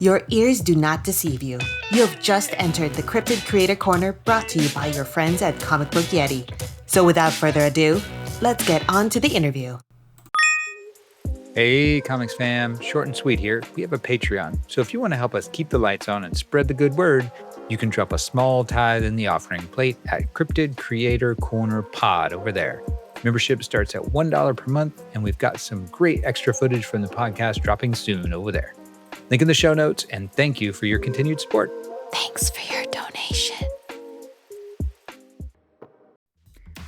Your ears do not deceive you. You have just entered the Cryptid Creator Corner brought to you by your friends at Comic Book Yeti. So without further ado, let's get on to the interview. Hey, Comics fam, short and sweet here. We have a Patreon, so if you want to help us keep the lights on and spread the good word, you can drop a small tithe in the offering plate at Cryptid Creator Corner Pod over there. Membership starts at $1 per month, and we've got some great extra footage from the podcast dropping soon over there. Link in the show notes, and thank you for your continued support. Thanks for your donation.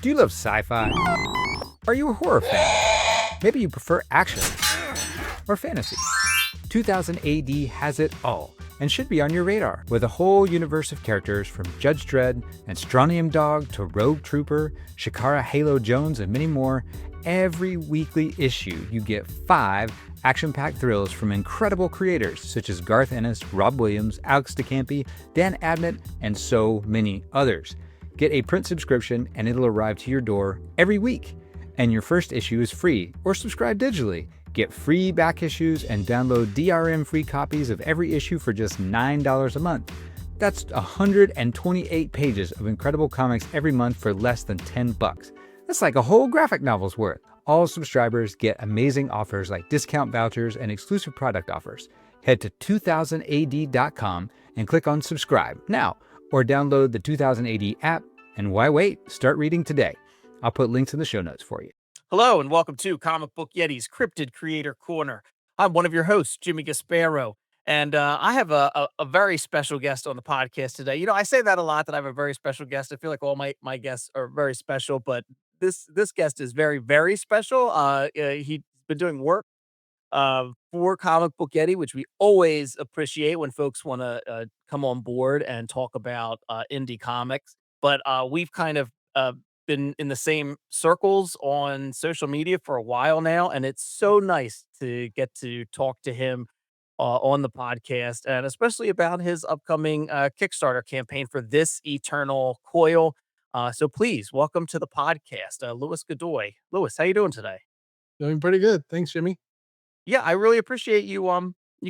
Do you love sci-fi? Are you a horror fan? Maybe you prefer action or fantasy. 2000 AD has it all and should be on your radar. With a whole universe of characters from Judge Dredd and Strontium Dog to Rogue Trooper, Shakara Halo Jones, and many more, every weekly issue you get 5 action-packed thrills from incredible creators such as Garth Ennis, Rob Williams, Alex DeCampi, Dan Abnett, and so many others. Get a print subscription and it'll arrive to your door every week. And your first issue is free, or subscribe digitally. Get free back issues and download DRM-free copies of every issue for just $9 a month. That's 128 pages of incredible comics every month for less than $10. That's like a whole graphic novel's worth. All subscribers get amazing offers like discount vouchers and exclusive product offers. Head to 2000ad.com and click on subscribe now, or download the 2000AD app. And why wait? Start reading today. I'll put links in the show notes for you. Hello, and welcome to Comic Book Yeti's Cryptid Creator Corner. I'm one of your hosts, Jimmy Gasparo, and I have a very special guest on the podcast today. You know, I say that a lot, that I have a very special guest. I feel like all my guests are very special, but this guest is very, very special. He's been doing work for Comic Book Yeti, which we always appreciate when folks want to come on board and talk about indie comics. But we've kind of been in the same circles on social media for a while now, and it's so nice to get to talk to him on the podcast, and especially about his upcoming Kickstarter campaign for This Eternal Coil. So please welcome to the podcast, Luis Godoy. Luis, how you doing today? Doing pretty good. Thanks, Jimmy. Yeah, I really appreciate you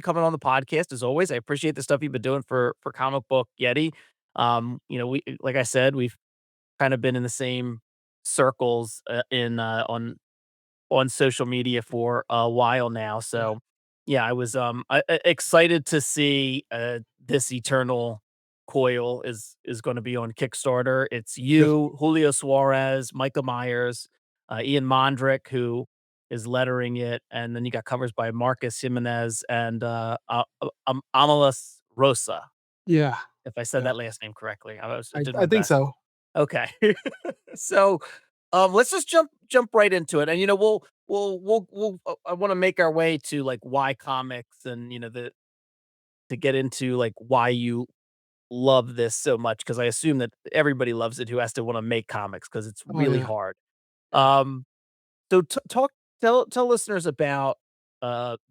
coming on the podcast as always. I appreciate the stuff you've been doing for Comic Book Yeti. You know, we like I said, we've kind of been in the same circles in on social media for a while now. So yeah, I was excited to see This Eternal Coil is going to be on Kickstarter. It's Yep. you, Julio Suarez, Michael Myers, Ian Mondrick, who is lettering it, and then you got covers by Marcus Jimenez and Amalis Rosa. Yeah. If I said Yeah. that last name correctly, I did I my think best. so. Okay. So, let's just jump right into it. And, you know, I wanna make our way to, like, why comics and, you know, to get into, like, why you love this so much, because I assume that everybody loves it who has to wanna make comics, because it's Oh, really yeah. hard. Yeah. Um, so tell listeners about,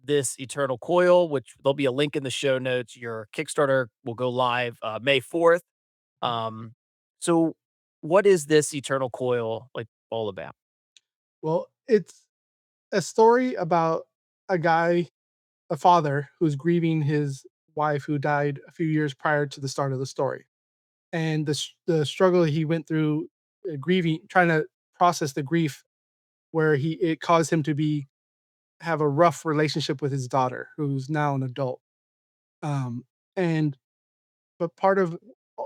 This Eternal Coil, which there'll be a link in the show notes. Your Kickstarter will go live, May 4th. Um, so what is This Eternal Coil, like, all about? Well, it's a story about a guy, a father who's grieving his wife who died a few years prior to the start of the story. And the struggle he went through grieving, trying to process the grief where it caused him to have a rough relationship with his daughter, who's now an adult. Um, and but part of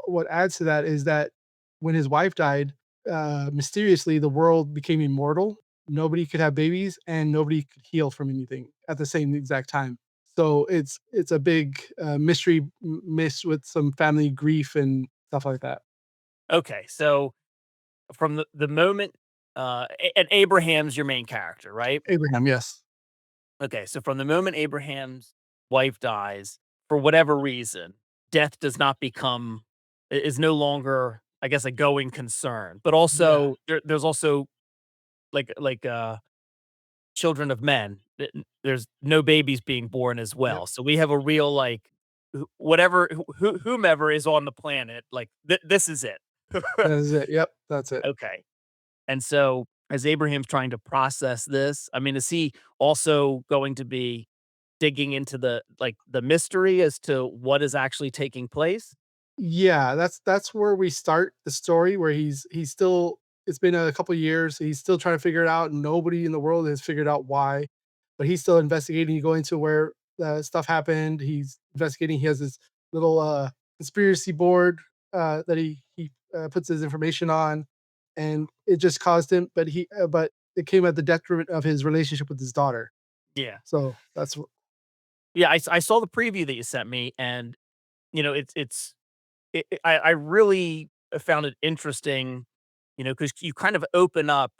what adds to that is that when his wife died, mysteriously the world became immortal. Nobody could have babies, and nobody could heal from anything at the same exact time. So it's a big mystery mixed with some family grief and stuff like that. Okay, so from the moment, and Abraham's your main character, right? Abraham, yes. Okay, so from the moment Abraham's wife dies, for whatever reason, death does not become is no longer, I guess, a going concern. But Yeah, also there's also like children of men. There's no babies being born as yep. well. So we have a real, like, whatever whomever is on the planet, like, this is it. That is it. Yep, that's it. Okay. And so as Abraham's trying to process this, I mean, is he also going to be digging into the mystery as to what is actually taking place? Yeah, that's where we start the story where he's still it's been a couple years, he's still trying to figure it out, and nobody in the world has figured out why, but he's still investigating, he going to where the stuff happened, he's investigating, he has this little, conspiracy board, that he puts his information on, and it just caused him but it came at the detriment of his relationship with his daughter. Yeah. So that's w Yeah, I saw the preview that you sent me, and, I really found it interesting, because you kind of open up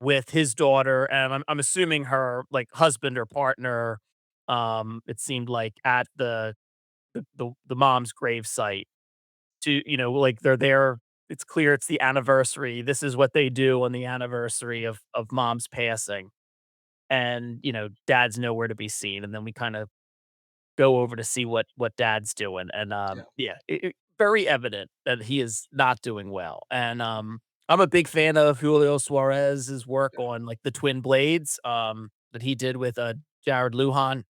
with his daughter, and I'm assuming her, like, husband or partner, it seemed like at the mom's grave site like, they're there, it's clear it's the anniversary, this is what they do on the anniversary of mom's passing, and, dad's nowhere to be seen, and then we kinda go over to see what dad's doing, and, Yeah. yeah, very evident that he is not doing well, and, I'm a big fan of Julio Suarez's work Yeah. on, like, the Twin Blades, that he did with, Jared Lujan,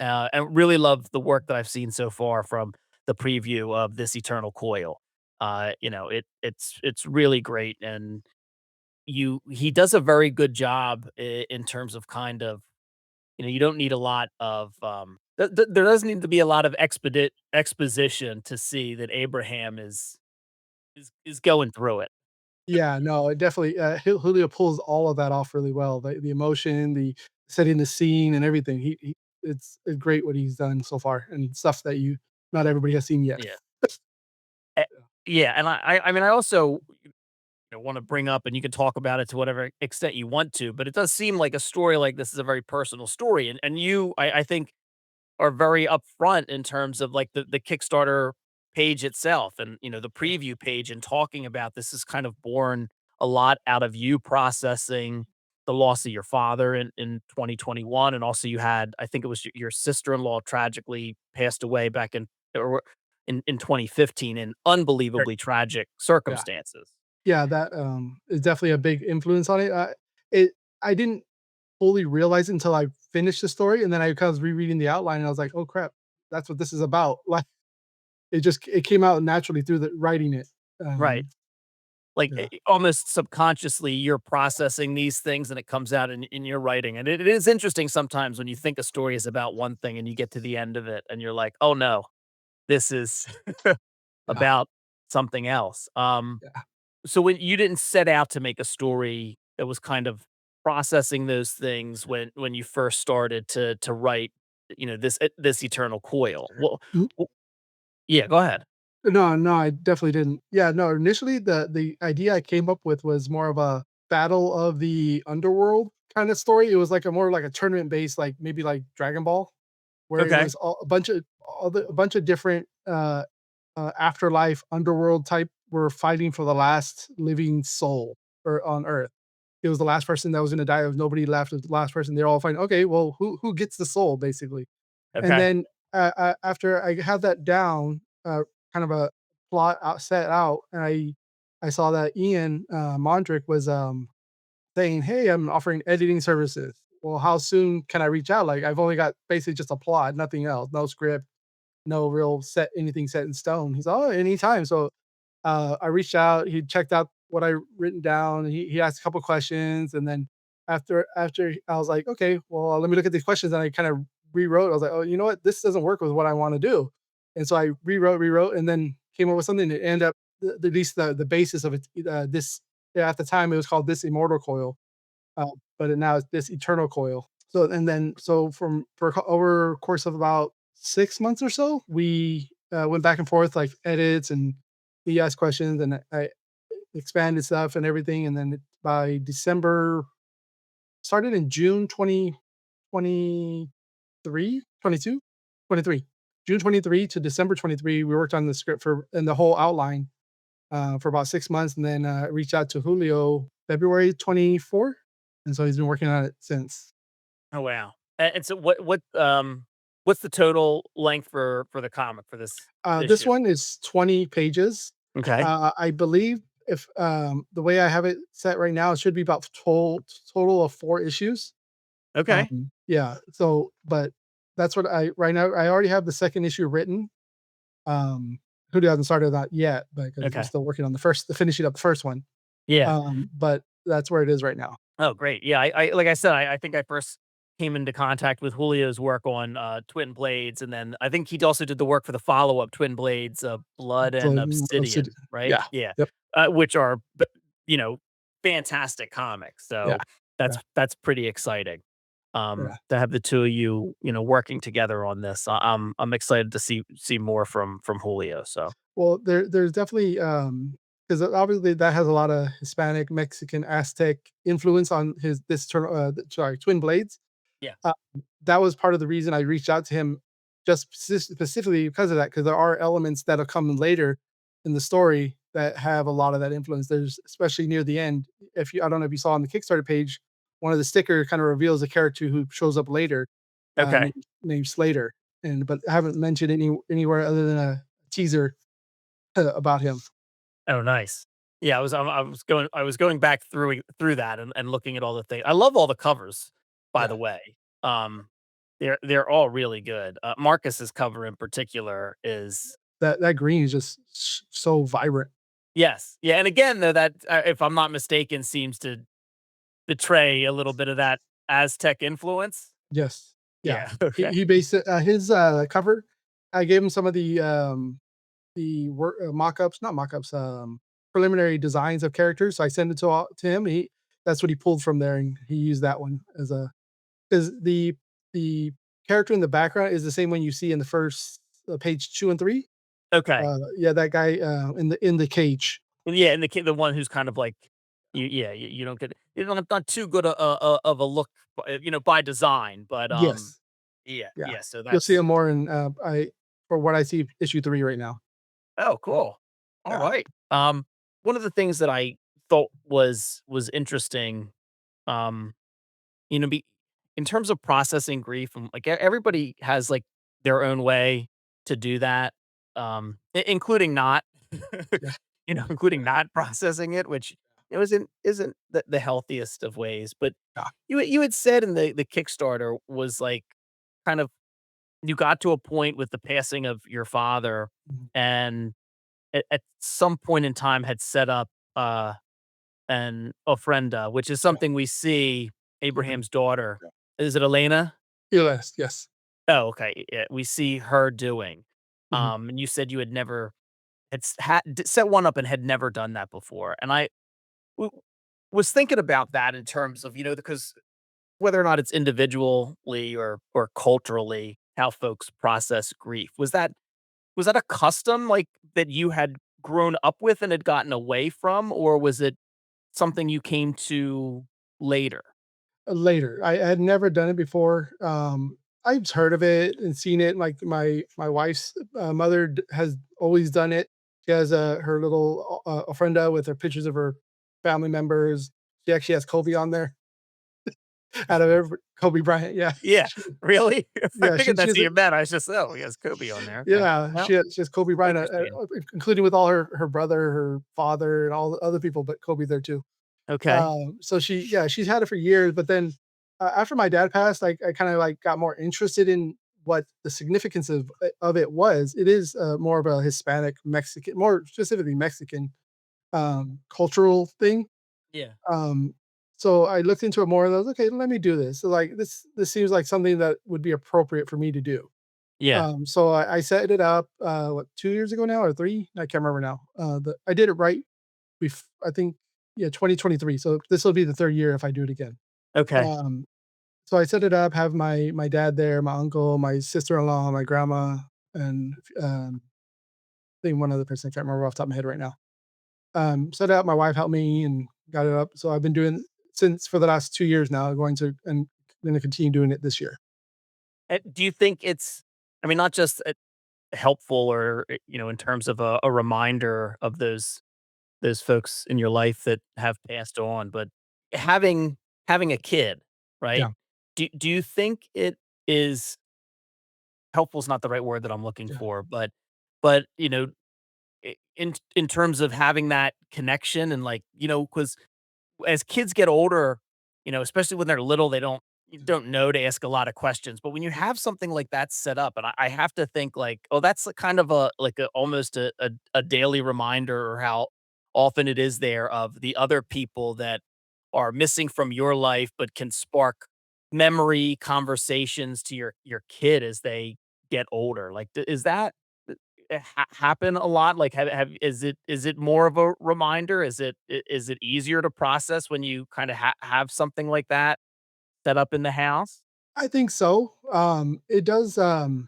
and really love the work that I've seen so far from the preview of This Eternal Coil. It's really great, and he does a very good job in terms of kind of you don't need a lot of, there doesn't need to be a lot of exposition to see that Abraham is going through it. Yeah, no, it definitely, Julio pulls all of that off really well, the emotion, the setting the scene and everything. It's great what he's done so far and stuff that you not everybody has seen yet. Yeah. Eh yeah, and I mean, I also, wanna bring up, and you can talk about it to whatever extent you want to, but it does seem like a story like this is a very personal story, and you, I think, are very upfront in terms of, like, the Kickstarter page itself and, the preview page, and talking about this is kind of born a lot out of you processing the loss of your father in 2021, and also you had, I think it was your sister-in-law tragically passed away back in 2015 in Right. unbelievably tragic Yeah. circumstances. Yeah, that, is definitely a big influence on it. It I didn't fully realize it until I finished the story, and then I was rereading the outline, and I was like, "Oh, crap. That's what this is about." Like, it came out naturally through the writing it. Right. Um, Like, yeah, almost subconsciously, you're processing these things and it comes out in your writing, and it is interesting sometimes when you think a story is about one thing and you get to the end of it and you're like, "Oh, no, this is yeah, about something else." yeah. So when you didn't set out to make a story that was kind of processing those things when you first started to write, this Eternal Coil. Well, Mm. yeah, go ahead. No, no, I definitely didn't. Yeah, no, initially the idea I came up with was more of a battle of the underworld kind of story. It was like a more like a tournament based, like maybe like Dragon Ball, where it Okay. was a bunch of different afterlife underworld type were fighting for the last living soul or on Earth. It was the last person that was going to die. There was nobody left. It was the last person. They're all fighting. Okay, well, who gets the soul basically? And Okay. then, after I had that down, kind of a plot set out, and I saw that Ian, Mondrick was, saying, "Hey, I'm offering editing services. Well, how soon can I reach out? Like, I've only got basically just a plot, nothing else, no script, no real anything set in stone." He's, "Oh, anytime." So, I reached out, he checked out what I written down, he asked a couple questions, and then after I was like, "Okay, well, let me look at these questions," and I kind of rewrote. I was like, "Oh, you know what? This doesn't work with what I wanna do." And so I rewrote, and then came up with something that ended up at least the basis of it, this yeah, at the time, it was called This Immortal Coil, uh, but now it's This Eternal Coil. So and then so over a course of about 6 months or so, we, went back and forth, like, edits, and he asked questions, and I expanded stuff and everything, and then by December started in June 2023, 22, 23. June 23 to December 23, we worked on the script for and the whole outline, for about 6 months, and then, reached out to Julio February 24, and so he's been working on it since. Oh, wow. And so what's the total length for the comic for this This issue? one is 20 pages. Okay. I believe if, the way I have it set right now, it should be about total of 4 issues. Okay. Yeah, so but That's what I right now. I already have the second issue written. Hoodoo hasn't started that yet, because we're Okay. still working on the finishing up the first one. Yeah. But that's where it is right now. Oh, great. Yeah, I like I said, I think I first came into contact with Julio's work on, Twin Blades, and then I think he also did the work for the follow-up Twin Blades, Blood and Obsidian. Obsidian, right? Yeah. Yeah. Yep. Which are, you know, fantastic comics, Yeah. so Yeah. that's pretty exciting, Yeah. to have the 2 of you, working together on this. I'm excited to see more from Julio, so Well, there's definitely, because obviously that has a lot of Hispanic, Mexican, Aztec influence on his this turn sorry, Twin Blades. yeah. Uh, that was part of the reason I reached out to him just specifically because of that, because there are elements that'll come later in the story that have a lot of that influence. There's especially near the end, if you I don't know if you saw on the Kickstarter page, one of the sticker kind of reveals a character who shows up later, Okay. named Slater, but I haven't mentioned anywhere other than a teaser about him. Oh, nice. Yeah, I was going back through that and looking at all the things. I love all the covers, by Yeah, the way. Um, they're all really good. Marcus's cover in particular is that green is just so vibrant. yes, yeah, and again though that if I'm not mistaken seems to betray a little bit of that Aztec influence. Yes, yeah. Yeah. He Okay. he based it, his cover. I gave him some of the work mock-ups, not mock-ups, preliminary designs of characters. So I sent it to him. That's what he pulled from there, and he used that one as a because the character in the background is the same one you see in the first page 2 and 3. Okay. Yeah, that guy in the cage. Yeah, and the one who's kind of like you don't get you don't not too good of a look, by design, but Yes. yeah, Yeah. yeah. So You'll see that's him more in, I for what I see, issue 3 right now. oh, cool. All Yeah. right. One of the things that I thought was interesting, um, be in terms of processing grief, and like everybody has like their own way to do that, including not, Yeah. including not processing it, which isn't the healthiest of ways. But Yeah. you had said in the Kickstarter was like kind of you got to a point with the passing of your father, Mhm. and at some point in time had set up, an ofrenda, which is Yeah. something we see Mhm. Abraham's daughter. Yeah. Is it Elena? Yes, yes. Oh, okay, yeah, we see her doing. Mhm. And you said you had never had set one up and had never done that before, and I w was thinking about that in terms of, because whether or not it's individually or culturally how folks process grief. Was that a custom, like, that you had grown up with and had gotten away from, or was it something you came to later? Later. I had never done it before. I've heard of it and seen it. Like my wife's mother has always done it. She has her little ofrenda with her pictures of her family members. She actually has Kobe on there. Out of every Kobe Bryant, yeah. Yeah, really? I Yeah, figured she that's who has a you meant, I was just, "Oh, he has Kobe on there, okay." yeah, Well, she has Kobe Bryant, interesting. including with all her brother, her father, and all the other people, but Kobe there too. Okay. So she's had it for years, but then, after my dad passed, I kinda, like, got more interested in what the significance of it was. It is, more of a Hispanic, Mexican, more specifically Mexican, cultural thing. Yeah. Um, so I looked into it more and I was, "Okay, let me do this." So, like, this seems like something that would be appropriate for me to do. Yeah. So I set it up, what, 2 years ago now or 3? I can't remember now. I did it right I think, yeah, 2023, so this will be the 3rd year if I do it again. Okay. Um, so I set it up, have my dad there, my uncle, my sister-in-law, my grandma, and, I think one other person, I can't remember off the top of my head right now. Set it up, my wife helped me and got it up, so I've been doing since for the last 2 years now, gonna continue doing it this year. Do you think it's I mean, not just, helpful or, in terms of a reminder of those folks in your life that have passed on, but having a kid, right? Yeah, Do you think it is helpful is not the right word that I'm looking yeah, for, but, in terms of having that connection and, like, because as kids get older, especially when they're little, they don't you don't know to ask a lot of questions. But when you have something like that set up, and I have to think like, oh, that's a kind of a like a almost a daily reminder or how often it is there of the other people that are missing from your life, but can spark memory conversations to your kid as they get older. Like, is that happen a lot? Like, have is it more of a reminder? Is it easier to process when you kind of have something like that set up in the house? I think so. It does, not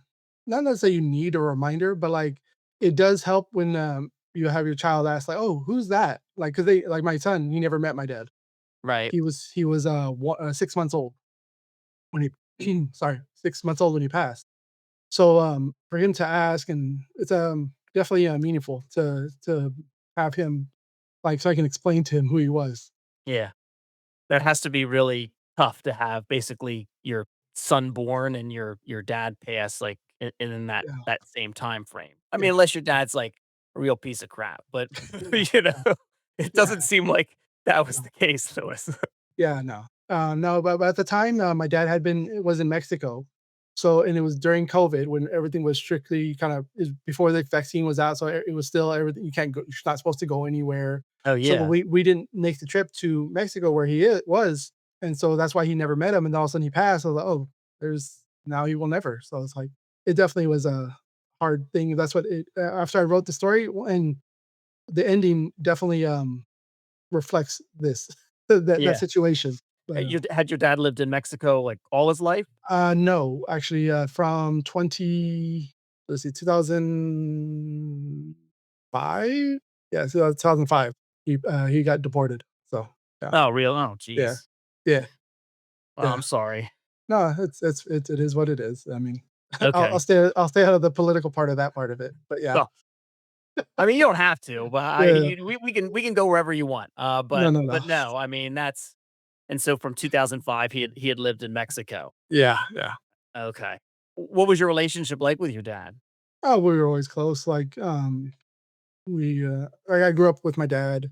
necessarily you need a reminder, but, like, it does help when, you have your child ask, like, "Oh, who's that?" Like, because they like, my son, he never met my dad. Right. He was, 6 months old when he sorry, 6 months old when he passed. So, for him to ask and it's, definitely, meaningful to have him, like, so I can explain to him who he was. Yeah. That has to be really tough to have basically your son born and your dad pass like in Yeah, that same time frame. I yeah, mean, unless your dad's like a real piece of crap, but yeah, you know, yeah, it yeah, doesn't seem like that was no. the case, Louis. Yeah, no. No, but at the time, my dad was in Mexico. So and it was during COVID when everything was strictly kind of is before the vaccine was out, so it was still everything you can't go you're not supposed to go anywhere. Oh So yeah. we didn't make the trip to Mexico where was, and so that's why he never met him, and all of a sudden he passed. I was like, "Oh, there's now he will never." So it's like it definitely was a hard thing. That's what it after I wrote the story and the ending definitely, reflects this that Yeah. situation. But, Had your dad lived in Mexico like all his life? no, actually, from 2005? Yeah, so 2005, he got deported, so, yeah, Oh, real? Oh, yeah, geez. yeah, Well, yeah. I'm sorry. No, it is what it is. I mean, Okay. I'll stay out of the political part of that part of it, but yeah. Well, I mean, you don't have to, but Yeah. we can go wherever you want. No, no, no. But no, I mean that's and so from 2005 he had lived in Mexico. Yeah, yeah. Okay. What was your relationship like with your dad? Oh, we were always close, like, I grew up with my dad.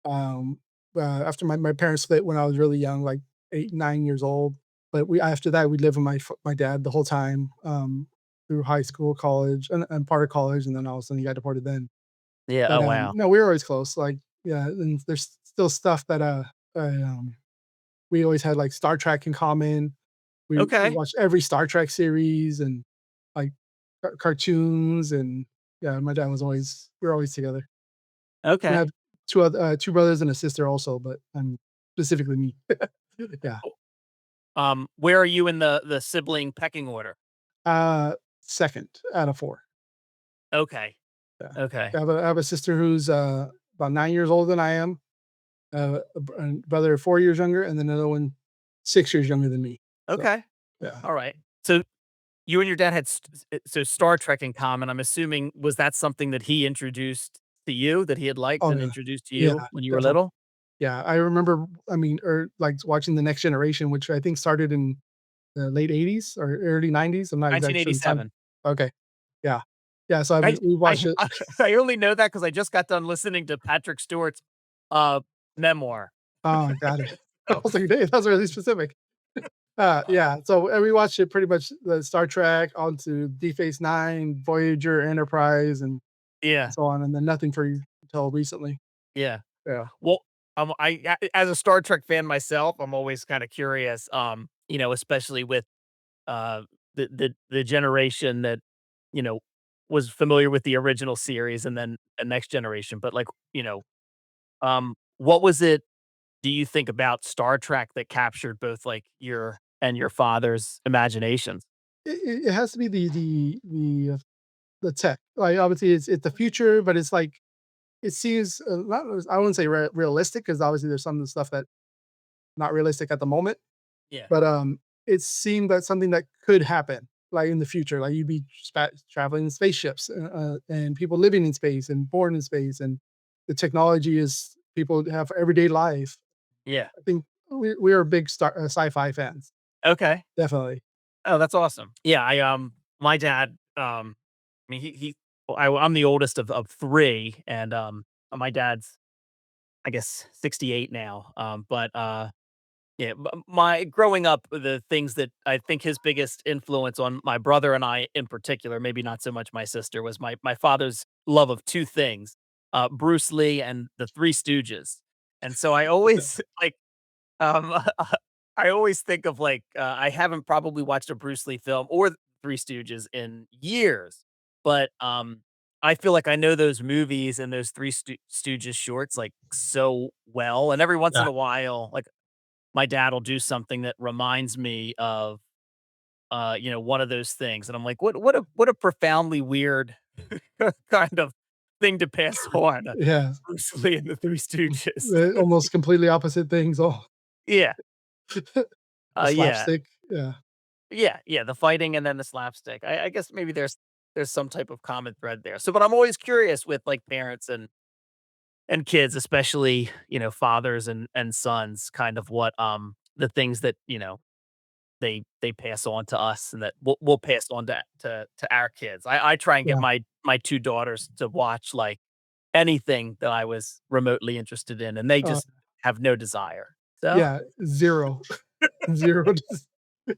Um, after my parents split when I was really young, like 8, 9 years old, but we after that, we lived with my dad the whole time, through high school, college, and part of college, and then all of a sudden he got deported then. Yeah. But, Oh wow. no, we were always close, like, yeah, and there's still stuff that, we always had, like, Star Trek in common. We Okay. watched every Star Trek series and, like, cartoons, and, yeah, my dad was always we were always together. And I Okay. have 2 brothers and a sister also, but I'm specifically me. Yeah. Where are you in the sibling pecking order? Uh, 2nd out of 4. Okay. Yeah. Okay. I have a sister who's, about 9 years older than I am, a brother 4 years younger, and then another one 6 years younger than me. So, Okay. yeah. All right. So you and your dad had so Star Trek in common. I'm assuming was that something that he introduced to you that he had liked Oh, and yeah. introduced to Yeah, you when you were definitely. little? Yeah, I remember, I mean, like, watching The Next Generation, which I think started in the late '80s or early '90s. I'm not exactly sure the time. 1987. Okay. Yeah. Yeah, so we watched I it. I only know that because I just got done listening to Patrick Stewart's, uh, memoir. Oh, got it. I So, was like, "Dang, that's really specific." Yeah, so, and we watched it pretty much the Star Trek onto Deep Space Nine, Voyager, Enterprise, and yeah, so on, and then nothing for you until recently. yeah. Yeah. Well, as a Star Trek fan myself, I'm always kinda curious, you know, especially with, the generation that, you know, was familiar with the original series and then a next generation, but, like, you know, what was it do you think about Star Trek that captured both, like, your and your father's imaginations? It has to be the tech. Like, obviously, it's the future, but it's like it seems, not I wouldn't say realistic because obviously there's some of the stuff that not realistic at the moment. Yeah. But, it seemed that something that could happen, like, in the future, like, you'd be traveling in spaceships, and people living in space and born in space, and the technology is people have everyday life. Yeah. I think we are big sci-fi fans, Okay. definitely. Oh, that's awesome. Yeah, my dad, I mean, I'm the oldest of 3, and, my dad's, I guess, 68 now, but, Yeah, my growing up, the things that I think his biggest influence on my brother and I in particular, maybe not so much my sister, was my father's love of 2 things, Bruce Lee and the Three Stooges. And so I always like, um, I always think of like, I haven't probably watched a Bruce Lee film or the Three Stooges in years, but, I feel like I know those movies and those Three Stooges shorts, like, so well, and every once in Yeah. a while, like, my dad will do something that reminds me of, one of those things, and I'm like, "What a profoundly weird kind of thing to pass on, Yeah. Bruce Lee and the Three Stooges." Almost completely opposite things. Oh, Yeah, the yeah, slapstick. Yeah. yeah, the fighting and then the slapstick. I guess maybe there's some type of common thread there. So, but I'm always curious with, like, parents and kids, especially, fathers and sons, kind of what, the things that, they pass on to us and that we'll pass on to our kids. I try and get Yeah. my 2 daughters to watch, like, anything that I was remotely interested in, and they Uh, just have no desire. So yeah. 0. 0.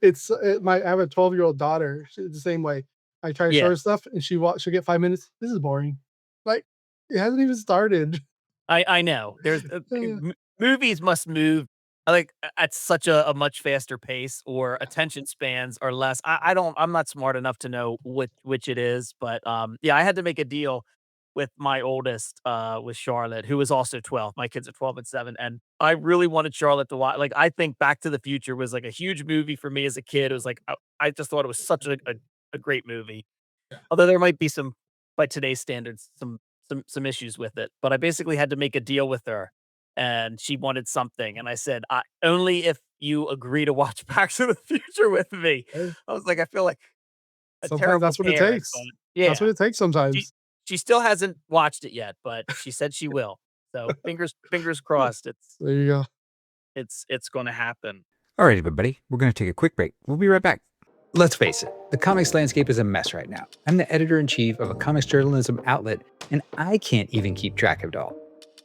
It's I have a 12-year-old daughter. She's the same way. I try to show yeah, her stuff, and she'll get 5 minutes. This is boring. Like, it hasn't even started. I know. There's movies must move, like, at such a much faster pace, or attention spans are less. I'm not smart enough to know which it is, but, yeah, I had to make a deal with my oldest, with Charlotte, who is also 12. My kids are 12 and 7, and I really wanted Charlotte to watch. Like, I think Back to the Future was, like, a huge movie for me as a kid. It was like, I just thought it was such a great movie. Although there might be some, by today's standards, some issues with it, but I basically had to make a deal with her, and she wanted something, and I said, only if you agree to watch Back to the Future with me." Hey, I was like, I feel like a sometimes terrible that's what it parent, but takes. That's what yeah. it takes She sometimes. she still hasn't watched it yet, but she said she will. So fingers crossed, There you go. it's gonna happen. All right, everybody, we're going to take a quick break. We'll be right back. Let's face it, the comics landscape is a mess right now. I'm the editor-in-chief of a comics journalism outlet, and I can't even keep track of it all.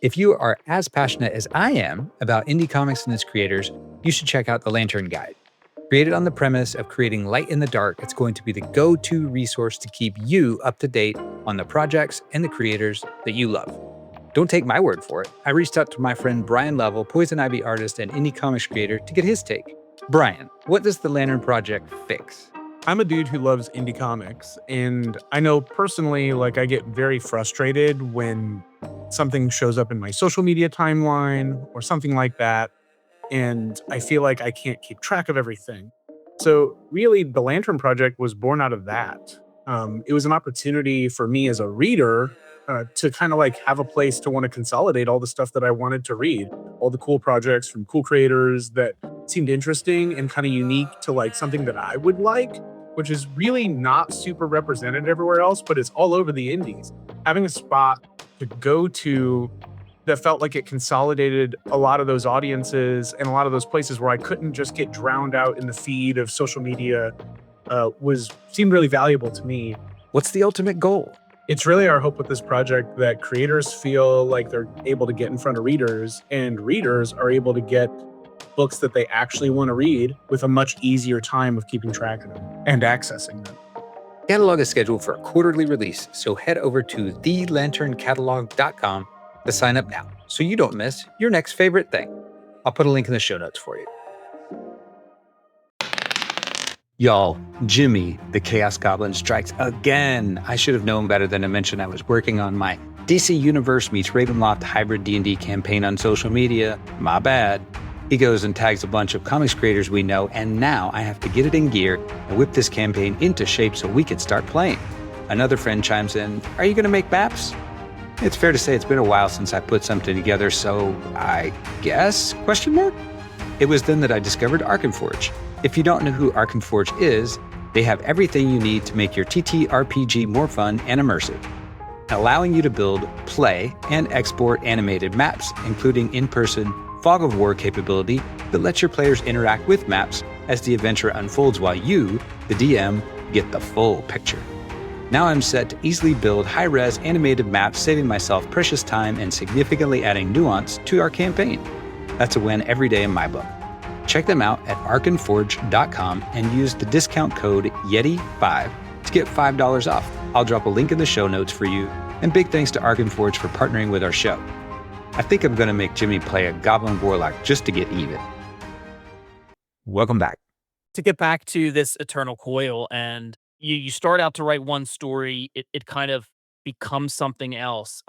If you are as passionate as I am about indie comics and its creators, you should check out the Lantern Guide. Created on the premise of creating light in the dark, it's going to be the go-to resource to keep you up to date on the projects and the creators that you love. Don't take my word for it. I reached out to my friend Brian Lovell, Poison Ivy artist and indie comics creator, to get his take. Brian, what does the Lantern Project fix? I'm a dude who loves indie comics, and I know personally, like, I get very frustrated when something shows up in my social media timeline or something like that, and I feel like I can't keep track of everything. So really, the Lantern Project was born out of that. It was an opportunity for me as a reader to kind of like have a place to want to consolidate all the stuff that I wanted to read, all the cool projects from cool creators that seemed interesting and kind of unique to like something that I would like, which is really not super represented everywhere else, but it's all over the indies. Having a spot to go to that felt like it consolidated a lot of those audiences and a lot of those places where I couldn't just get drowned out in the feed of social media seemed really valuable to me. What's the ultimate goal? It's really our hope with this project that creators feel like they're able to get in front of readers, and readers are able to get books that they actually want to read with a much easier time of keeping track of them and accessing them. Catalog is scheduled for a quarterly release, so head over to thelanterncatalog.com to sign up now so you don't miss your next favorite thing. I'll put a link in the show notes for you. Y'all, Jimmy, the Chaos Goblin, strikes again. I should have known better than to mention I was working on my DC Universe meets Ravenloft hybrid D&D campaign on social media. My bad. He goes and tags a bunch of comics creators we know, and now I have to get it in gear and whip this campaign into shape so we can start playing. Another friend chimes in, "Are you going to make maps?" It's fair to say it's been a while since I put something together, so I guess, ? It was then that I discovered Arkenforge. If you don't know who Arkenforge is, they have everything you need to make your TTRPG more fun and immersive, allowing you to build, play, and export animated maps, including in-person Fog of War capability that lets your players interact with maps as the adventure unfolds while you, the DM, get the full picture. Now I'm set to easily build high-res animated maps, saving myself precious time and significantly adding nuance to our campaign. That's a win every day in my book. Check them out at arkenforge.com and use the discount code YETI5 to get $5 off. I'll drop a link in the show notes for you, and big thanks to Arkenforge for partnering with our show. I think I'm going to make Jimmy play a Goblin Warlock just to get even. Welcome back. To get back to This Eternal Coil, and you start out to write one story, it kind of becomes something else.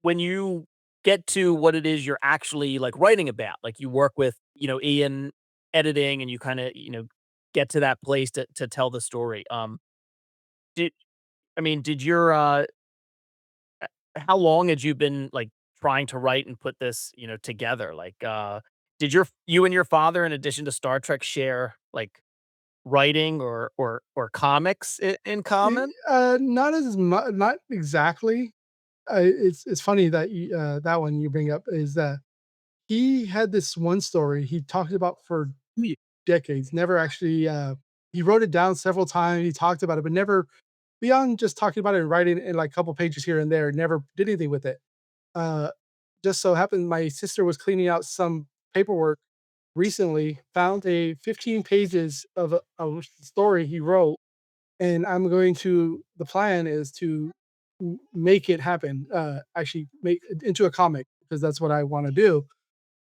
When you get to what it is you're actually like writing about, like you work with, Ian editing, and you kind of, get to that place to tell the story. Did I mean, did your how long had you been like trying to write and put this, together? Like, did you and your father, in addition to Star Trek, share like writing or comics in common? Not exactly. It's funny that that one you bring up is that he had this one story he talked about for decades. Never actually. He wrote it down several times. He talked about it, but never beyond just talking about it and writing in like a couple pages here and there. Never did anything with it. Uh, just so happened my sister was cleaning out some paperwork recently, found a 15 pages of a story he wrote, and I'm going to the plan is to make it happen, actually make it into a comic because that's what I want to do.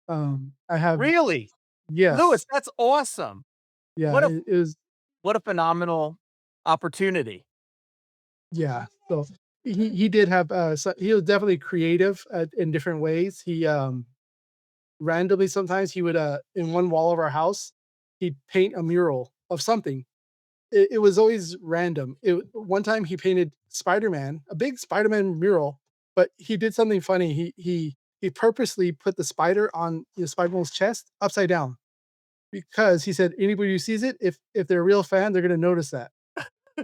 I have Really? yes, Louis, that's awesome. yeah, What a it is, what a phenomenal opportunity. yeah. So he did have so he was definitely creative in different ways. He randomly sometimes he would in one wall of our house he'd paint a mural of something. It was always random. One time he painted Spider-Man, a big Spider-Man mural, but he did something funny. He purposely put the spider on Spider-Man's chest upside down because he said anybody who sees it, if they're a real fan, they're gonna notice that.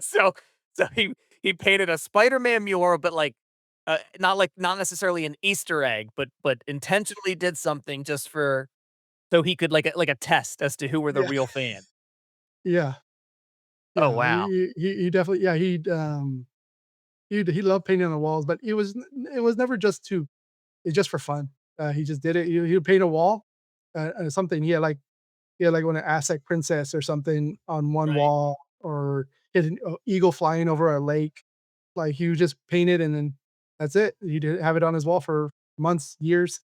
So he painted a Spider-Man mural, but like, not necessarily an Easter egg, but intentionally did something just for so he could like a test as to who were the Yeah, real fan. yeah, Oh, yeah. wow. He definitely yeah he loved painting on the walls, but it was never just to it's just for fun. He just did it. He would paint a wall, something. He had like an Aztec princess or something on one Right. wall, or he had an eagle flying over a lake. Like he would just paint it, and then that's it. He'd have it on his wall for months, years.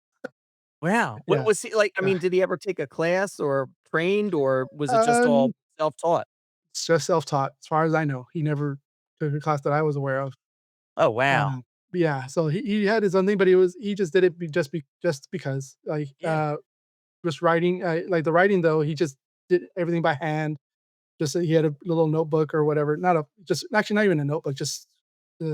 Wow. What Yeah, was he like? I yeah. mean, did he ever take a class or trained, or was it just all Um, self-taught? it's just self-taught, as far as I know. He never took a class that I was aware of. Oh, wow. Yeah, so he had his own thing, but he just did it just because, like, Yeah. just writing, like the writing though, he just did everything by hand. Just he had a little notebook or whatever, not a just actually not even a notebook, just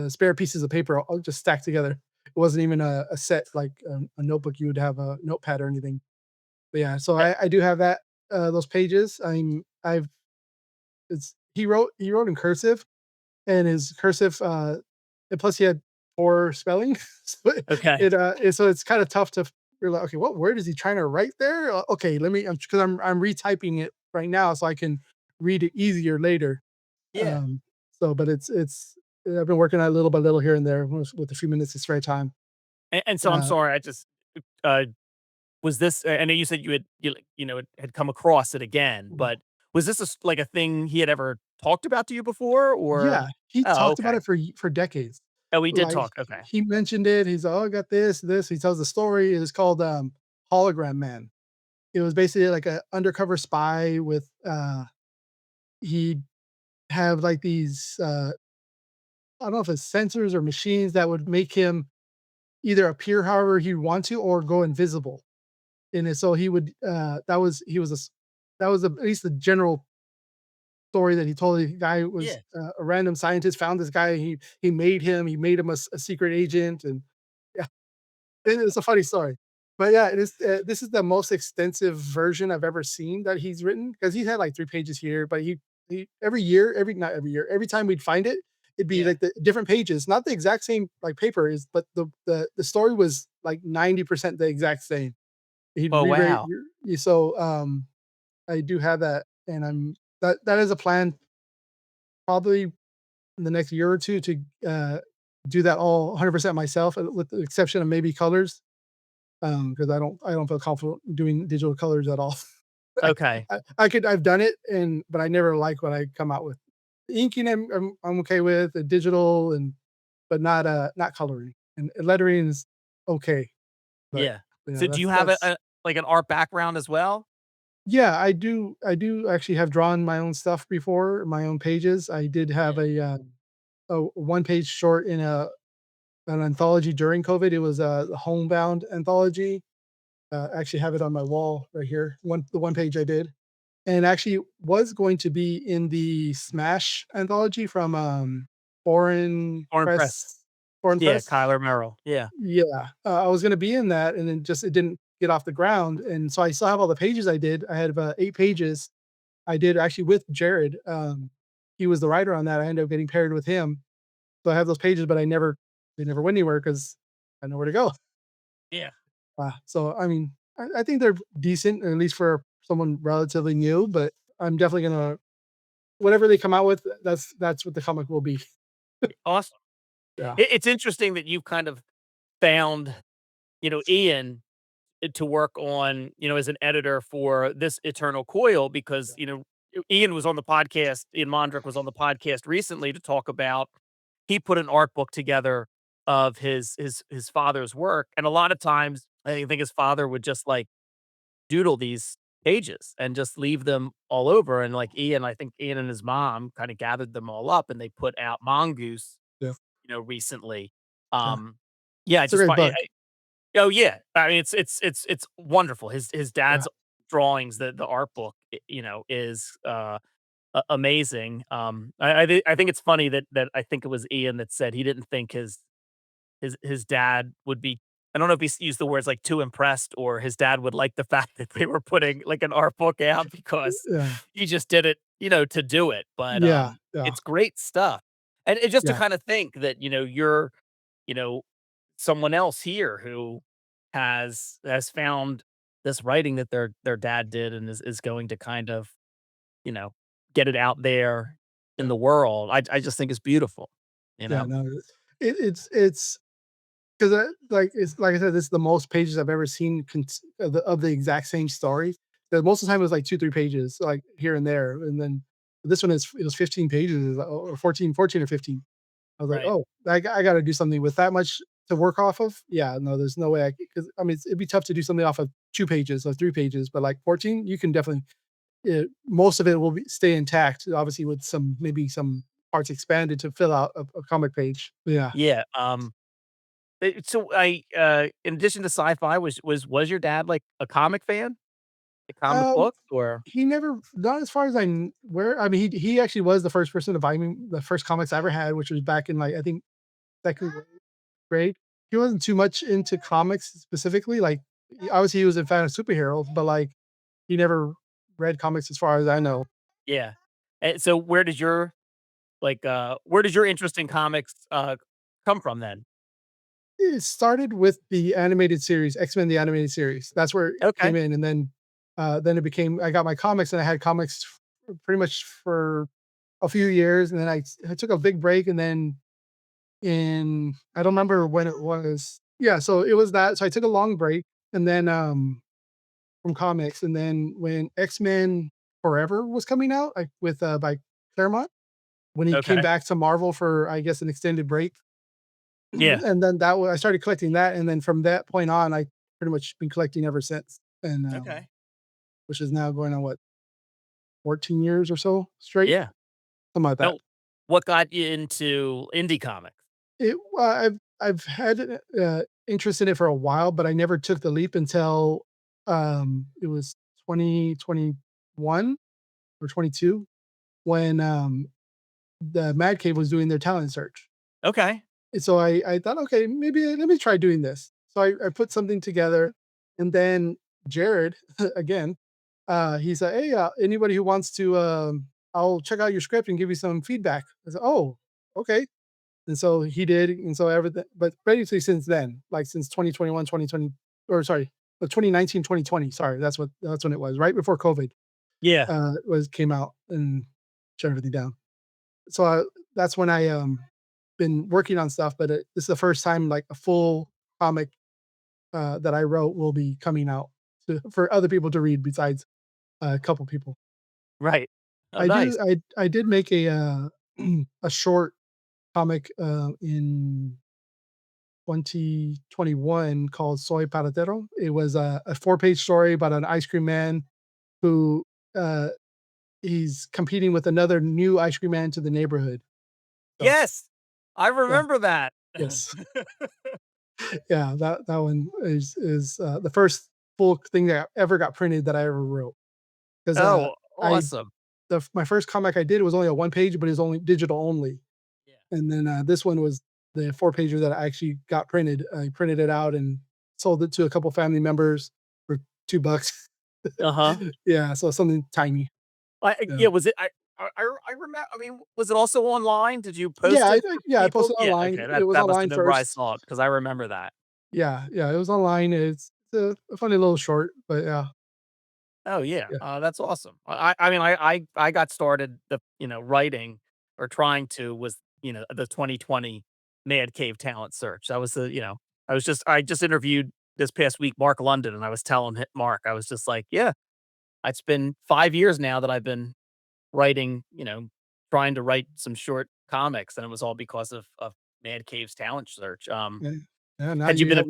spare pieces of paper all just stacked together. It wasn't even a set like a notebook. You would have a notepad or anything. But yeah, so Eh, I do have that those pages. I've it's he wrote in cursive, and his cursive and plus he had poor spelling, so okay. so it's kind of tough to realize. Okay, what word is he trying to write there? Okay, let me because I'm retyping it right now so I can read it easier later. Yeah. So, but it's I've been working on it little by little here and there with a few minutes of spare time. And so I'm Uh, sorry, I just, uh was this I know you said had come across it again, but was this like a thing he had ever talked about to you before, or yeah, he Oh, talked about okay. it for decades. Oh, we did Like talk, okay. he mentioned it. He's oh, I got this. He tells the story. It's called Hologram Man. It was basically like a undercover spy with he'd have like these I don't know if it's sensors or machines that would make him either appear however he'd want to or go invisible. And so he would that was he was a s- that was at least the general story that he told. The guy was Yeah. a random scientist found this guy. He made him a secret agent, and yeah, it's a funny story. But yeah, it is. This is the most extensive version I've ever seen that he's written because he's had like 3 pages here. But he every year, every not every year, every time we'd find it, it'd be Yeah. like the different pages, not the exact same like paper is, but the story was like 90% the exact same. He'd Oh, rewrite. wow. So I do have that, and that is a plan probably in the next year or two to do that all 100% myself, with the exception of maybe colors, because I don't feel comfortable doing digital colors at all. Okay. I've done it, but I never like what I come out with. Inking, I'm okay with the digital, but not coloring, and lettering is okay. But Yeah. So do you have that's a like an art background as well? yeah, I do actually have drawn my own stuff before, my own pages. I did have Yeah. a one-page short in an anthology during COVID. It was a homebound anthology. I actually have it on my wall right here. The one page I did, and actually was going to be in the Smash anthology from Foreign press. Foreign Yeah, Press. Kyler Merrill. Yeah. Yeah, I was gonna be in that, and then just it didn't get off the ground, and so I still have all the pages I did. I had about 8 pages. I did actually with Jared. He was the writer on that. I ended up getting paired with him, so I have those pages, but they never went anywhere because I know where to go. Yeah. So I mean, I think they're decent, at least for someone relatively new. But I'm definitely gonna whatever they come out with. That's what the comic will be. Awesome. Yeah, It's interesting that you've kind of found, Ian to work on, as an editor for This Eternal Coil because, Ian was on the podcast, Ian Mondrick was on the podcast recently to talk about he put an art book together of his father's work. And a lot of times I think his father would just like doodle these pages and just leave them all over. And like I think Ian and his mom kind of gathered them all up and they put out Mongoose, yeah, recently. yeah. Um, yeah, I It's a just great find book. oh, yeah. I mean, it's wonderful. His Yeah, dad's drawings, the art book, is, amazing. I think it's funny that I think it was Ian that said he didn't think his dad would be I don't know if he used the words, like, too impressed or his dad would like the fact that they were putting, like, an art book out because yeah, he just did it, to do it, but, yeah, yeah, it's great stuff. And just to yeah. kinda think that, you're, you know someone else here who has found this writing that their dad did and is going to kind of, you know, get it out there in Yeah. the world. I just think it's beautiful, you Yeah, know? no, it's 'cause, it's like I said, this is the most pages I've ever seen of the exact same story. The most of the time it was like 2, 3 pages, like, here and there, and then this one it was 15 pages, or 14 or 15. I was like, Right. "Oh, I gotta do something with that much to work off of?" Yeah, no, there's no way 'cause, I mean, it'd be tough to do something off of 2 pages or 3 pages, but, like, 14, you can definitely most of it will stay intact, obviously, with maybe some parts expanded to fill out a comic page. Yeah. Yeah, so in addition to sci-fi, was your dad, like, a comic fan? The comic Um, books or he never not as far as I mean, he actually was the first person to buy me the first comics I ever had, which was back in, like, I think, 2nd grade. He wasn't too much into comics specifically, like, obviously, he was a fan of superheroes, but, like, he never read comics as far as I know. yeah. And so where does your interest in comics, come from then? It started with the animated series, X-Men: The Animated Series. That's where it came Okay. in, and then it became I got my comics, and I had comics pretty much for a few years, and then I took a big break, and then I don't remember when it was. Yeah, so it was that. So I took a long break, and then, from comics, and then when X-Men Forever was coming out, by Claremont, when he came Okay. back to Marvel for, I guess, an extended break. Yeah. And then I started collecting that, and then from that point on, I pretty much been collecting ever since, and, Okay. which is now going on, what, 14 years or so straight? Yeah. Something like that. Now, what got you into indie comics? I've had interest in it for a while, but I never took the leap until, it was 2021 or 22 when, the Mad Cave was doing their talent search. Okay. And so I thought, "Okay, maybe let me try doing this." So I put something together, and then Jared, again, he said, "Hey, anybody who wants to, I'll check out your script and give you some feedback." I said, "Oh, okay." And so he did, and so everything but basically since then, like, since 2021, 2020, or sorry, 2019, 2020, sorry, that's when it was, right before COVID, Yeah. was came out and shut everything down. So, that's when I, been working on stuff, but, this is the first time, like, a full comic, that I wrote will be coming out for other people to read besides. a couple people. Right. Oh, I do nice. I did make a, a short comic, in 2021 called Soy Paratero. It was a 4-page story about an ice cream man who, uh, he's competing with another new ice cream man to the neighborhood. So, Yes, I yeah, remember that. yes. Yeah, that one is the first full thing that ever got printed that I ever wrote. 'Cause, Oh, I awesome. my first comic I did was only a 1 page, but it's only digital only. Yeah. And then, this one was the 4 pager that I actually got printed. I printed it out and sold it to a couple family members for $2. Uh-huh. Yeah, so something tiny. Yeah. Yeah, was it I remember. I mean, was it also online? Did you Yeah, post it for yeah, I people? posted Yeah, online. okay, It was that must have online been where I first. saw it because I remember that. Yeah, yeah, it was online. It's a funny little short, but yeah, Oh, yeah, yeah, that's awesome. I mean, I got started writing or trying to was, the 2020 Mad Cave Talent Search. That was I just interviewed this past week Mark London, and I was telling Mark, I was just like, "Yeah, it's been 5 years now that I've been writing, trying to write some short comics, and it was all because of Mad Cave's Talent Search." yeah, yeah, now Had you been a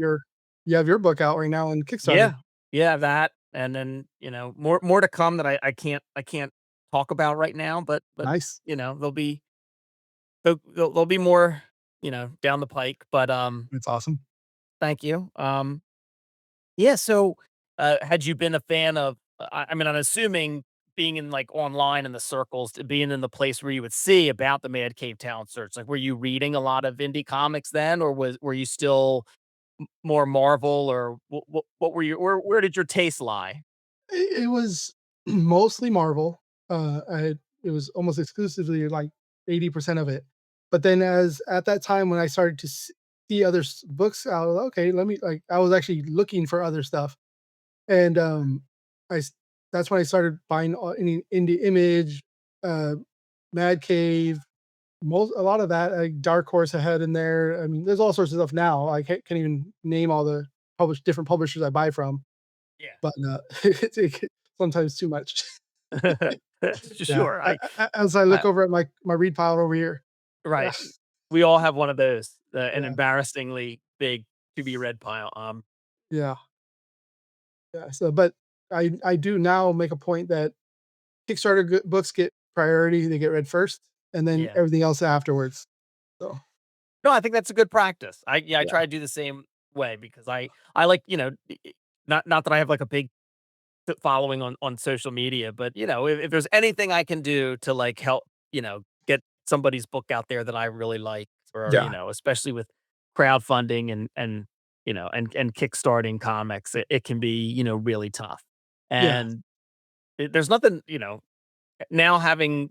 you have your book out right now on Kickstarter. Yeah. Yeah, that, and then, more to come that I can't talk about right now, but, Nice. there'll be more, down the pike, but, It's awesome. thank you. Yeah, so, had you been a fan of I mean, I'm assuming being in, like, online in the circles, to being in the place where you would see about the Mad Cave Talent Search, like, were you reading a lot of indie comics then, or were you still more Marvel, or what were your where did your taste lie? It was mostly Marvel. It was almost exclusively like 80% of it. But then as at that time when I started to see other books, I was okay. Let me like I was actually looking for other stuff, and I s- that's when I started buying any indie image, uh, Mad Cave, most a lot of that Dark Horse I had in there. I mean, there's all sorts of stuff now. I can't even name all the different publishers I buy from, Yeah. but it sometimes too much. Yeah, Sure, I as I I look over at my read pile over here. Yeah, right. We all have one of those, an yeah, embarrassingly big to be read pile, yeah, yeah, so but I do now make a point that Kickstarter books get priority, they get read first, and then yeah. everything else afterwards, so, No, I think that's a good practice. I yeah, try to do the same way because I like, not that I have, like, a big following on social media, but, if there's anything I can do to, like, help, get somebody's book out there that I really like, or, yeah, especially with crowdfunding and kickstarting comics, it can be, really tough. yeah, And there's nothing, now having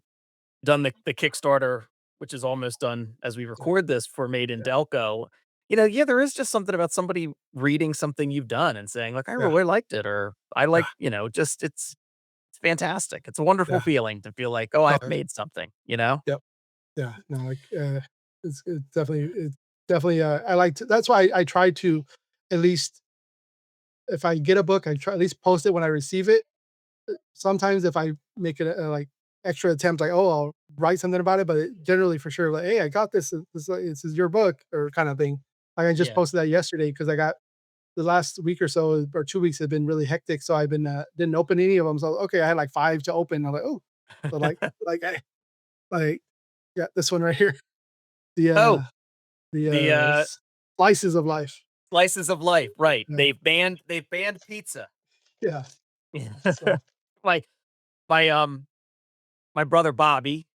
done the Kickstarter, which is almost done as we yeah, record this for Made in yeah, Delco, yeah, there is just something about somebody reading something you've done and saying, like, "I yeah, really liked it," or "I yeah, like," just it's fantastic. It's a wonderful yeah, feeling to feel like, "Oh, I've uh, made something," you know? yep, yeah, no, like, it's definitely, I like to that's why I try to at least if I get a book, I try at least post it when I receive it. Sometimes if I make it like extra attempt, like, oh, I'll write something about it, but generally for sure, like, hey, I got this. This is your book or kind of thing. Like I just Yeah. posted that yesterday because I got the last week or so or 2 weeks have been really hectic. So I've been didn't open any of them. So okay, I had like 5 to open. I'm like, oh, so like like yeah, this one right here, the Oh, the, slices of life. slices of life, right. Yeah, They've banned pizza. yeah. Yeah. So My my, my brother Bobby,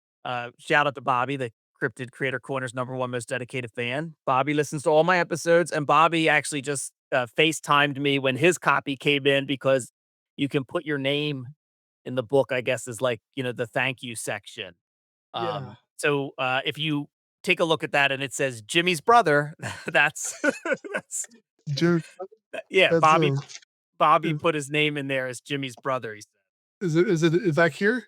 shout out to Bobby, the Cryptid Creator Corner's #1 most dedicated fan. Bobby listens to all my episodes, and Bobby actually just, FaceTimed me when his copy came in because you can put your name in the book, I guess, is like, the thank you section. yeah, So, if you take a look at that and it says Jimmy's brother, that's that's dude, yeah, that's Bobby put his name in there as Jimmy's brother, he said. is that here?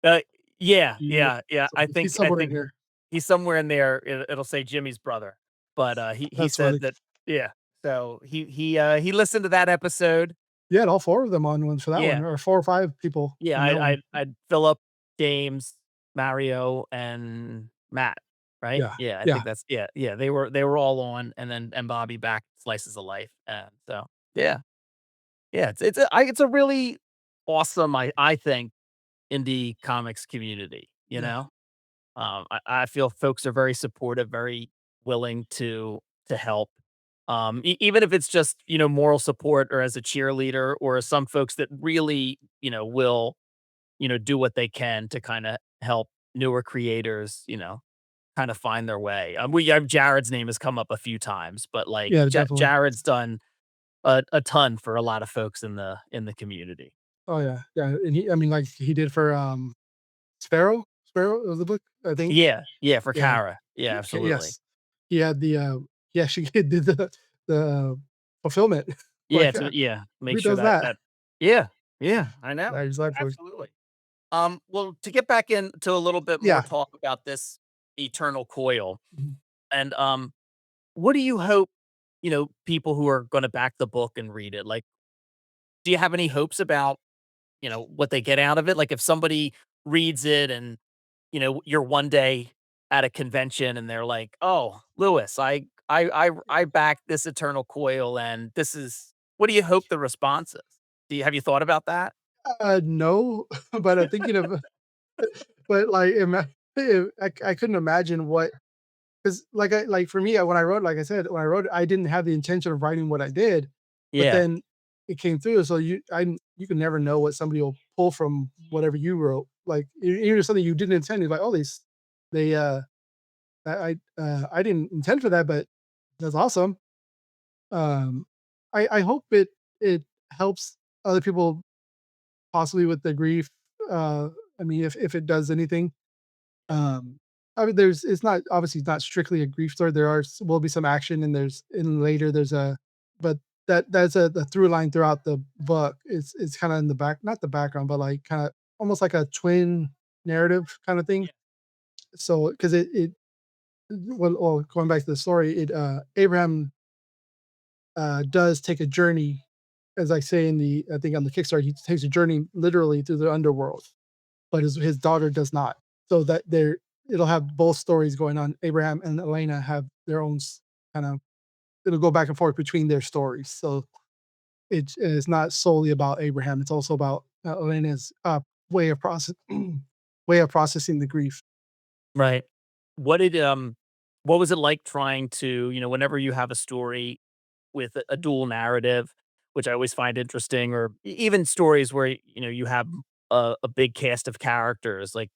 Uh, yeah, Yeah. yeah, yeah. So I he's think I somewhere in think here. he's somewhere in there. It'll say Jimmy's brother, but he That's funny. said that yeah. So he listened to that episode, Yeah, and all 4 of them on ones for that one, Yeah. or 4 or 5 people Yeah, in that one. I'd Philip, James, Mario, and Matt, right? Yeah, Yeah, I yeah, think that's yeah, they were all on, and then Bobby back Slices of Life, and so yeah, yeah, it's a really awesome, I think, indie comics community, you yeah, know? I feel folks are very supportive, very willing to help. Even if it's just, moral support or as a cheerleader or some folks that really, will, do what they can to kind of help newer creators, kind of find their way. We have Jared's name has come up a few times, but like yeah, definitely. Jared's done a ton for a lot of folks in the community. Oh, yeah, yeah, and I mean, like, he did for, Sparrow was the book, I think? Yeah, yeah, for Yeah, Kara. Yeah, absolutely. yes. He had the, he actually did the fulfillment. Yeah, Like, yeah, make who sure does that that? that yeah, yeah, I know. I just like for Absolutely. Well, to get back into a little bit more yeah. talk about this Eternal Coil, Mhm. and what do you hope, people who are going to back the book and read it, like, do you have any hopes about, what they get out of it? Like, if somebody reads it and, you're one day at a convention and they're like, "Oh, Lewis, I backed this Eternal Coil, and this is," what do you hope the response is? Have you thought about that? No, but I'm thinking of but, like, I couldn't imagine what 'cause, like, for me, when I wrote like I said, when I wrote it, I didn't have the intention of writing what I did, but Yeah. then it came through, so you can never know what somebody will pull from whatever you wrote, like, even if something you didn't intend, you're like, "Oh, they, I didn't intend for that, but that's awesome." Um, I hope it helps other people possibly with the grief, uh, I mean, if it does anything. Um, I mean, it's not obviously it's not strictly a grief story. Will be some action, and later there's a, but that's the through line throughout the book. It's kind of in the not the background, but like kind of almost like a twin narrative kind of thing. Yeah. So because well, going back to the story, Abraham does take a journey, as I say in the I think on the Kickstarter, he takes a journey literally through the underworld, but his daughter does not. So that it'll have both stories going on. Abraham and Elena have their own kind of it'll go back and forth between their stories. So it's not solely about Abraham. It's also about Elena's way of process way of processing the grief. Right. What did what was it like trying to, whenever you have a story with a dual narrative, which I always find interesting, or even stories where, you have a big cast of characters, like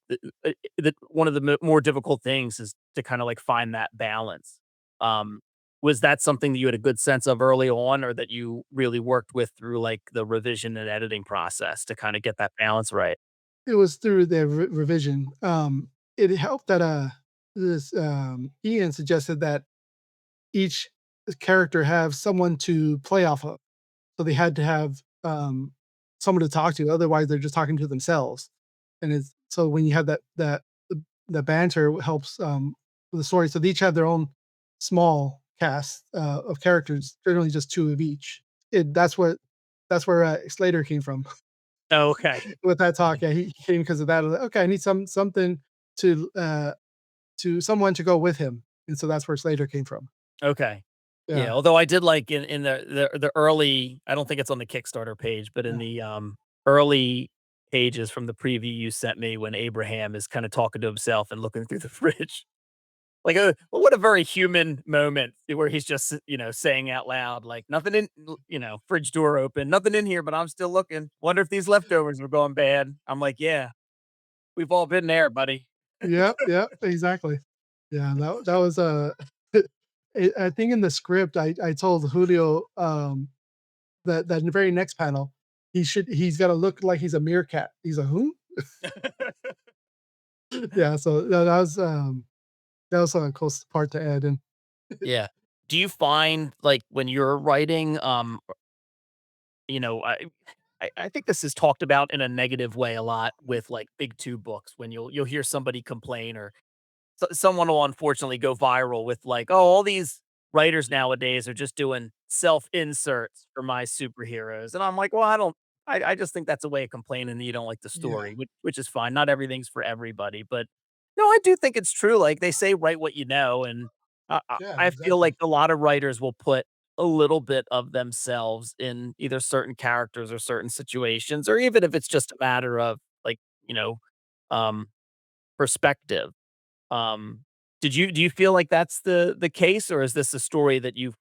one of the more difficult things is to kind of like find that balance. Um, was that something that you had a good sense of early on, or that you really worked with through like the revision and editing process to kind of get that balance right? It was through the revision. It helped that this Ian suggested that each character have someone to play off of. So they had to have, someone to talk to, otherwise they're just talking to themselves. And it's so when you have the banter helps, with the story. So they each have their own small cast, of characters, generally just 2 of each. It that's where, Slater came from Oh, okay. with that talk. Yeah, he came because of that. I was like, "Okay, I need something to someone to go with him." And so that's where Slater came from. Okay. Yeah, Yeah, although I did like in the early, I don't think it's on the Kickstarter page, but in yeah. the, early pages from the preview you sent me when Abraham is kinda talking to himself and looking through the fridge. Like, what a very human moment where he's just, saying out loud, like, "Nothing fridge door open, nothing in here, but I'm still looking. Wonder if these leftovers were going bad." I'm like, "Yeah, we've all been there, buddy." Yep, yep, exactly. Yeah, that was, I think in the script, I told Julio, that in the very next panel, he's gotta look like he's a meerkat. He's a "Who?" Yeah, so that was a cool part to add in. Yeah. Do you find, like, when you're writing, you know, I think this is talked about in a negative way a lot with, like, big 2 books when you'll hear somebody complain, or someone will unfortunately go viral with, like, "Oh, all these writers nowadays are just doing self inserts for my superheroes, and I'm like, well, I just think that's a way of complaining that you don't like the Yeah. story, which is fine. Not everything's for everybody, but no, I do think it's true. Like they say, write what you know, and Yeah, I feel exactly. like a lot of writers will put a little bit of themselves in either certain characters or certain situations, or even if it's just a matter of like, you know, um, perspective. Um, do you feel like that's the case, or is this a story that you've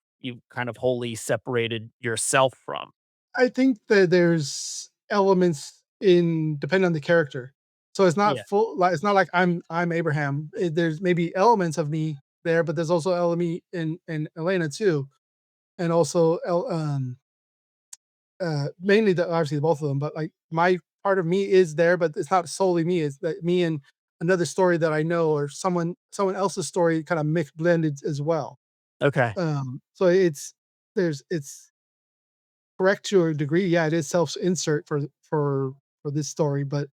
kind of wholly separated yourself from? I think that there's elements in depending on the character. So it's not Yeah. full like it's not like I'm Abraham. There's maybe elements of me there, but there's also element in Elena too, and also mainly the obviously both of them. But like my part of me is there, but it's not solely me. It's that me and another story that I know, or someone else's story, kind of mixed blended as well. Okay. So it's correct to a degree. Yeah, it is self insert for this story, but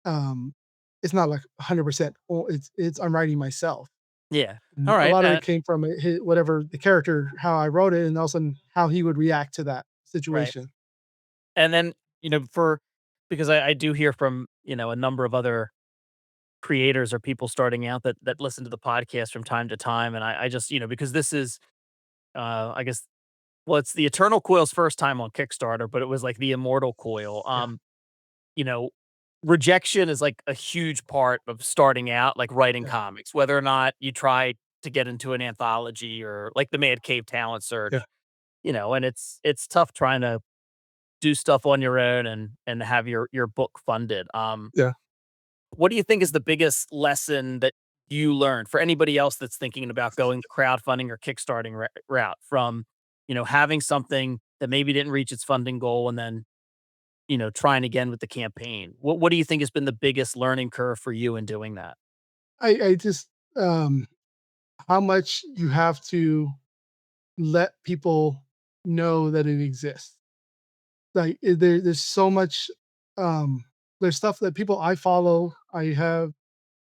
um, it's not like 100%. Oh, it's I'm writing myself. Yeah. And All a right. lot of it came from whatever the character, how I wrote it, and also how he would react to that Right. situation. And then, for because I do hear from, a number of other creators or people starting out that listen to the podcast from time to time. And I just, because this is I guess well, it's the Eternal Coil's first time on Kickstarter, but it was like the Immortal Coil. Yeah, You know, rejection is like a huge part of starting out, like writing yeah, comics, whether or not you try to get into an anthology or like the Mad Cave Talent yeah, Search, and it's tough trying to do stuff on your own and have your book funded. yeah. What do you think is the biggest lesson that you learned for anybody else that's thinking about going the crowdfunding or kickstarting route from, having something that maybe didn't reach its funding goal and then, trying again with the campaign? What do you think has been the biggest learning curve for you in doing that? I just how much you have to let people know that it exists. Like there's so much there's stuff that people I follow. I have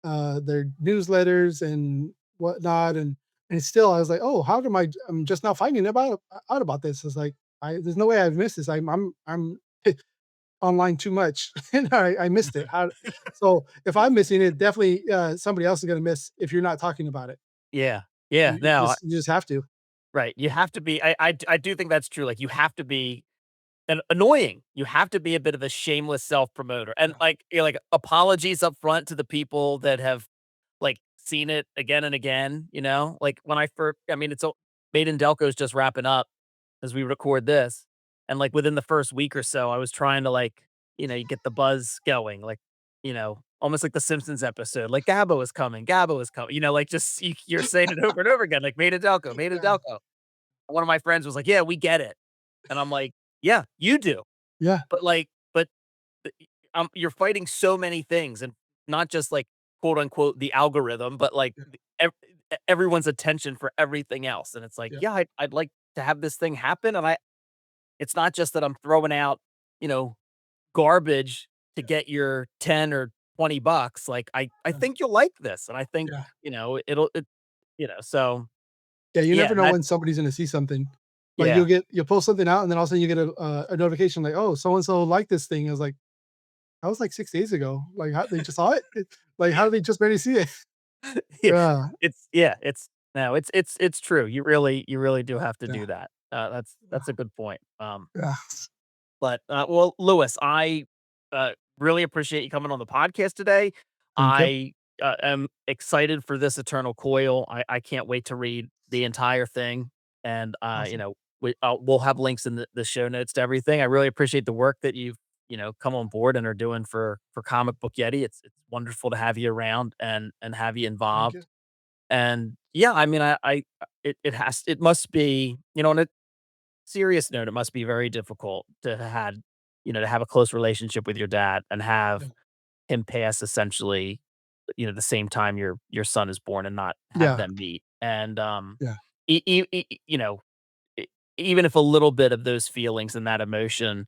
their newsletters and whatnot, and still I was like, oh, how am I'm just now finding out about this. It's like there's no way I've missed this. I'm online too much, and I missed it. How? So if I'm missing it, definitely somebody else is gonna miss if you're not talking about it. Yeah. Yeah. You No. just you just have to. Right. You have to be. I do think that's true. Like you have to be and annoying. You have to be a bit of a shameless self promoter, and Yeah, like like apologies up front to the people that have like seen it again and again. Like when I first, I mean, Made in Delco's just wrapping up as we record this, and like within the first week or so, I was trying to like you get the buzz going, like almost like the Simpsons episode, like Gabbo is coming, Gabbo is coming. Like just you're saying it over and over again, like Made in Delco, Made in yeah, Delco. One of my friends was like, "Yeah, we get it," and I'm like, "Yeah, you do." yeah, But you're fighting so many things and not just like quote unquote the algorithm, but like yeah, everyone's attention for everything else. And it's like, yeah, yeah, I'd like to have this thing happen. And it's not just that I'm throwing out, you know, garbage to yeah, get your 10 or $20. Like, I yeah, think you'll like this. And I think, yeah. so Yeah, you yeah, never know when somebody's gonna see something. Like yeah, you'll post something out, and then all of a sudden you get a notification like, "Oh, so and so liked this thing." I was like, "That was like 6 days ago." Like, how they just saw it? Like, how did they just barely see it? yeah, Yeah, no, it's true. You really do have to yeah, do that. That's a good point. yeah. But, well, Lewis, I, really appreciate you coming on the podcast today. Thank you. I, am excited for This Eternal Coil. I can't wait to read the entire thing, and, Awesome. we'll have links in the show notes to everything. I really appreciate the work that you've, come on board and are doing for Comic Book Yeti. It's wonderful to have you around and have you Thank you. involved, and, yeah, I mean, it must be, on a serious note, it must be very difficult to have a close relationship with your dad and Yeah, have him pass essentially, the same time your son is born and not have yeah, them meet. And, yeah, you know, e even if a little bit of those feelings and that emotion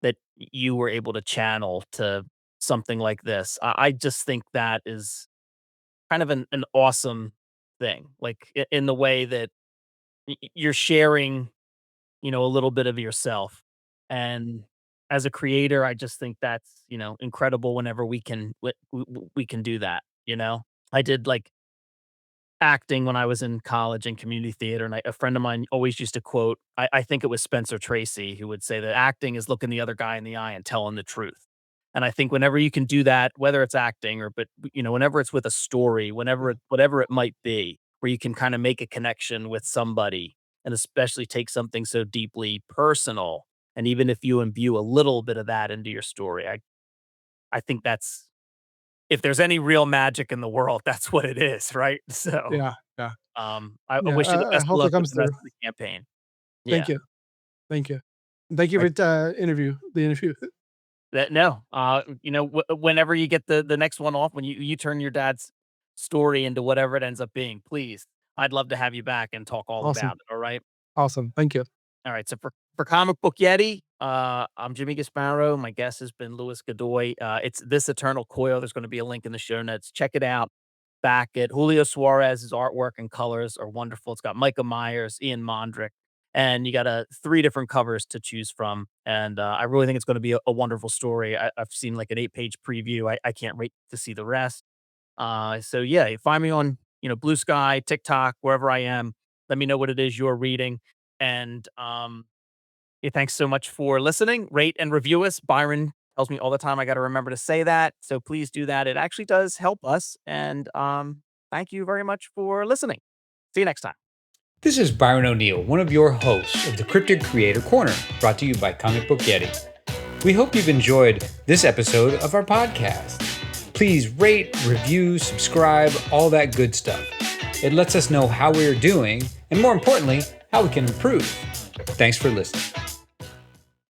that you were able to channel to something like this, I just think that is kind of an awesome thing, like, in the way that you're sharing, a little bit of yourself. And as a creator, I just think that's, incredible whenever we can do that, I did like acting when I was in college and community theater, and a friend of mine always used to quote, I think it was Spencer Tracy, who would say that acting is looking the other guy in the eye and telling the truth. And I think whenever you can do that, whether it's acting whenever it's with a story, whatever it might be, where you can kind of make a connection with somebody, and especially take something so deeply personal, and even if you imbue a little bit of that into your story, I think that's, if there's any real magic in the world, that's what it is, right? So, Yeah, yeah, I yeah. wish you the I best of hope it luck with comes the rest through. of the campaign. Yeah. Thank you, thank you, thank you Right. for the interview. That no, whenever you get the next one off, when you turn your dad's story into whatever it ends up being, please, I'd love to have you back and talk all Awesome, about it, all right? awesome. Thank you. All right, so for Comic Book Yeti, I'm Jimmy Gasparo. My guest has been Luis Godoy. It's This Eternal Coil. There's going to be a link in the show notes. Check it out. Back at Julio Suarez's artwork and colors are wonderful. It's got Micah Myers, Ian Mondrick, and you got 3 different covers to choose from. And I really think it's going to be a wonderful story. I've seen like an 8-page preview. I can't wait to see the rest. So yeah, you find me on Blue Sky, TikTok, wherever I am. Let me know what it is you're reading. And yeah, thanks so much for listening. Rate and review us. Byron tells me all the time I got to remember to say that. So please do that. It actually does help us. And thank you very much for listening. See you next time. This is Byron O'Neill, one of your hosts of the Cryptid Creator Corner, brought to you by Comic Book Yeti. We hope you've enjoyed this episode of our podcast. Please rate, review, subscribe, all that good stuff. It lets us know how we're doing, and more importantly, how we can improve. Thanks for listening.